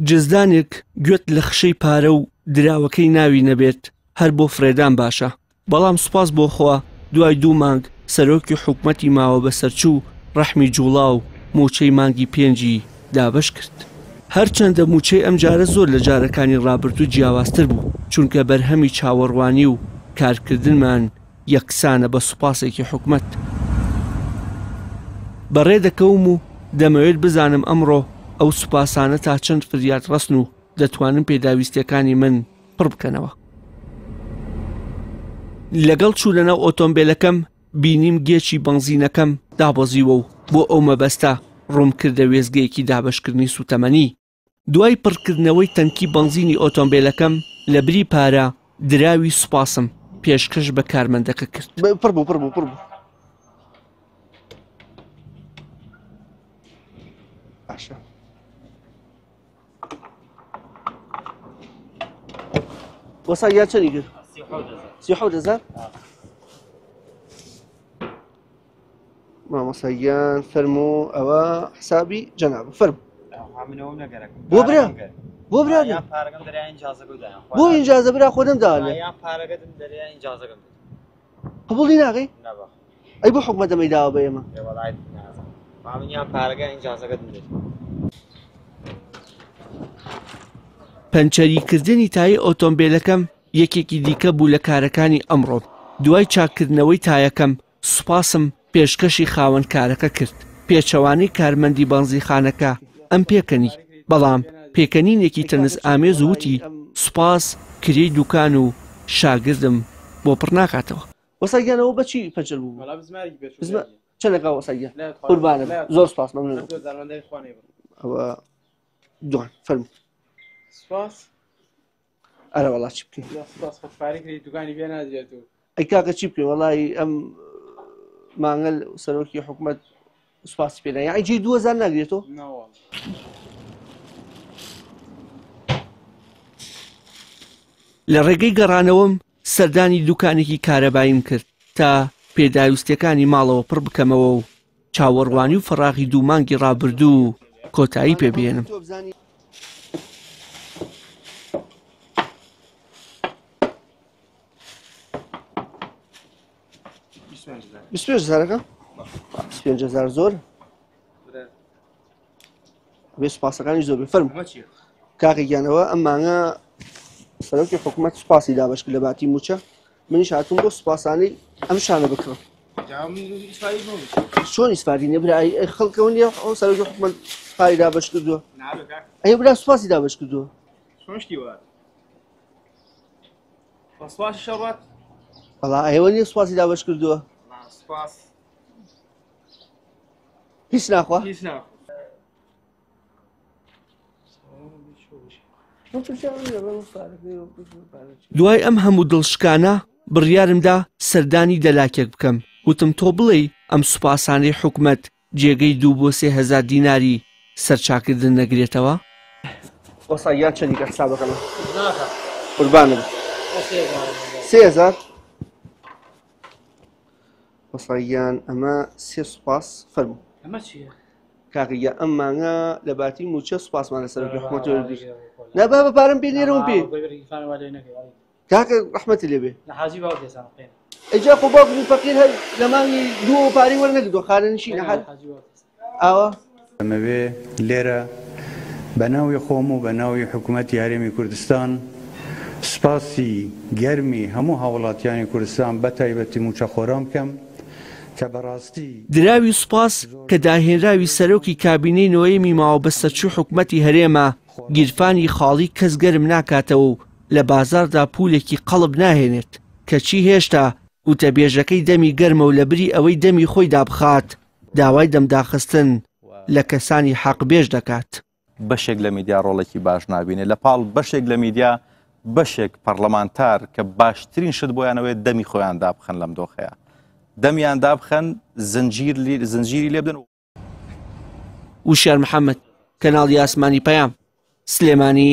جزدانێک گوێت لە خشەی پارە و دراوەکەی ناوی نەبێت هەر بۆ فرێدان باشە، بەڵام سوپاس بۆ خوا دوای 2 مانگ سەرۆکی حکومەتی ماوە بەسەرچوو ڕەحمی جوڵا و موچەی مانگی 5 دابەش کرد. هەرچەندە موچەی ئەم جارە زۆر لە جارەکانی ڕابردوو جیاوازتر بوو، چونکە بەرهەمی چاوەڕوانی و کارکردنمان یەکسانە بە سوپاسێکی حکومەت. بەڕێ دەکەوم و دەمەوێت بزانم ئەمڕۆ ئەو سوپاسانە تا چەند فریاد ڕەسن و دەتوانم پێداویستیەکانی من پڕ بکەنەوە. لەگەڵ چوو لەناو ئۆتۆمبیلەکەم بینیم گێکی بەنزینەکەم دابەزیوە و بۆ ئەو مەبەستە ڕووم کردە وێزگەیەکی دابەشکردنی سوتەمەنی. دوای پڕکردنەوەی تەنکی بەنزینی ئۆتۆمبیلەکەم لە بری پارە دراوی سوپاسم پێشکەش بە کارمەندەکە کرد. پڕ بوو. باشە. وەساییات چەندی کرد؟ 37,000 مامۆساییان فەرموو ئەوە حسابی جەناب فەرموو. بۆ برا بۆ ئینجازە برا خۆدەم داوانێ قبوڵی ناکەی؟ ئەی بۆ حکومەت دەمەی داوە بە ئێمە؟ پەنچەریکردنی تایی ئۆتۆمبیلەکەم یەکێکی دیکە بوو لە کارەکانی ئەمڕۆ. دوای چاکردنەوەی تایەکەم سوپاسم پێشکەشی خاوەن کارەکە کرد. پێچەوانەی کارمەندی بەنزیخانەکە ئەم پێکەنی، بەڵام پێکەنینێکی تەنز ئامێز وتی سوپاس کرێی دوکان و شاگردم بۆ پڕ ناکاتەوە. وەساییانەوە بەچی پەنچەر بوو؟ چەندێکا وەساییە؟ قوربانم زۆر سوپاس مەمنون. ئەوە دوان فەرموو. سوپاس. ئەرە وەڵا چی بکەین؟ سوپاس خۆتپاری کردی دوکانی پێ نادرێت و ئەی کاکە چی بکەین؟ وەڵی ئەم مانگە سەرۆکی حکومەت سوپاسی پێدا یعنی جێی 2000 ناگرێتەوە؟ لە ڕێگەی گەڕانەوەم سەردانی دوکانێکی کارەباییم کرد تا پێداویستیەکانی ماڵەوە پڕ بکەمەوە و چاوەڕوانی و فەراغی 2 مانگی ڕابردوو و کۆتایی پێبێنم. 25,000 25,000 زۆر بێ سوپاسەکانی زۆر فەرموو. کاکەگیانەوە ئەم مانگە سەرۆکی حکومەت سوپاسی دابەش کرد لە باتی موچە، منیش هاتووم بۆ سوپاسانەی ئەم شانە بکڕم. چۆن ئیسفادی نەبرای خەڵکەوە نیە ئەو سەرۆکی حکومەت سوپای دابەش کردووە؟ ئەی برا سوپاسی دابەش کردووە؟ وەڵا ئێوە نیە سوپاسی دابەش کردووە؟ هیچ ناخوا؟ دوای ئەم هەموو دڵشکانە بڕیارمدا سەردانی دەلاکێک بکەم. وتم تۆ بڵێ ئەم سوپاسانەی حکومەت جێگەی 2 بۆ 3,000 دیناری سەرچاکردن نەگرێتەوە؟ وەساییان چەندی کە حسابەکەمە؟ قوربانم 3,000 وەساییان ئەمە 3 سوپاس فەرموو. ئەمە چییە؟ کاکەگیا ئەم مانگە لە باتی موچە سوپاسمان لە سەرۆکی حکومەت وەرگرت. نەبا بە پارەم پێ نێرەوەم پێ کاکە ڕەحمەتی لێبێ. ئەجا خۆ باوکم فەقیر هەر لە مانگی 2 پارەی وەرنەگرتووە خانەنشینە هەر ئاوا ئەمەوێ لێرە بە ناوی خۆم و بە ناوی حکوومەتی هەرێمی کوردستان سوپاسی گەرمی هەموو هاوڵاتیانی کوردستان بە تایبەتی موچەخۆران بکەم کە بەڕاستی دراوی سوپاس کە داهێنراوی سەرۆکی کابینەی نۆیەمی ماوە بەسەرچوو حکومەتی هەرێمە گیرفانی خاڵی کەس گەرم ناکاتەوە و لە بازاردا پولێکی قەڵب ناهێنێت کەچی هێشتا وتەبێژەکەی دەمی گەرمە و لە بری ئەوەی دەمی خۆی دابخات داوای دەمداخستن لە کەسانی حەقبێژ دەکات. بەشێک لە میدیا ڕۆڵێکی باش نابینێت لە پاڵ بەشێک لە میدیا بەشێک پەرلەمانتار کە باشترین شت بۆیانەوەی دەمی خۆیان دابخەن لەم دۆخەیە دەمیان دابخەن زنجیری لێ بدەن. وشار محەممەد کەناڵی ئاسمانی پەیام سلێمانی